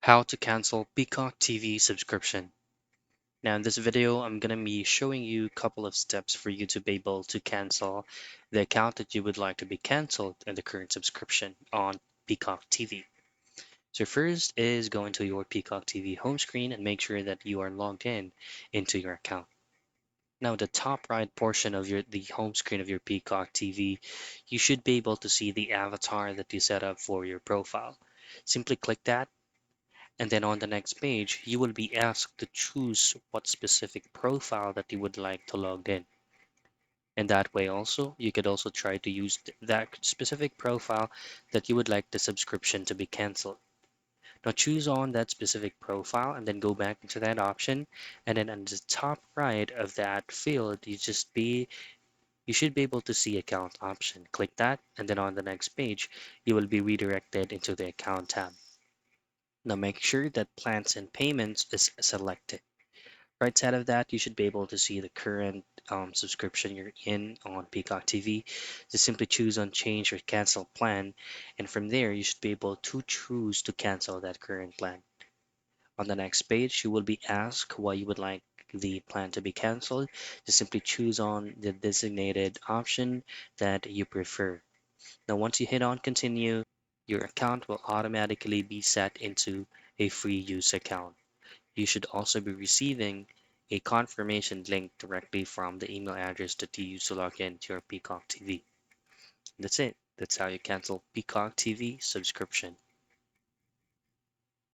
How to cancel Peacock TV subscription. Now in this video, I'm going to be showing you a couple of steps for you to be able to cancel the account that you would like to be canceled in the current subscription on Peacock TV. So first is go into your Peacock TV home screen and make sure that you are logged in into your account. Now the top right portion of the home screen of your Peacock TV, you should be able to see the avatar that you set up for your profile. Simply click that. And then on the next page, you will be asked to choose what specific profile that you would like to log in. And that way also, you could also try to use that specific profile that you would like the subscription to be canceled. Now choose on that specific profile and then go back into that option. And then on the top right of that field, you should be able to see account option. Click that, and then on the next page, you will be redirected into the account tab. Now make sure that plans and payments is selected. Right side of that, you should be able to see the current subscription you're in on Peacock TV. Just simply choose on change or cancel plan, and from there you should be able to choose to cancel that current plan. On the next page, you will be asked why you would like the plan to be canceled. Just simply choose on the designated option that you prefer. Now once you hit on continue, your account will automatically be set into a free use account. You should also be receiving a confirmation link directly from the email address that you use to log in to your Peacock TV. That's it. That's how you cancel Peacock TV subscription.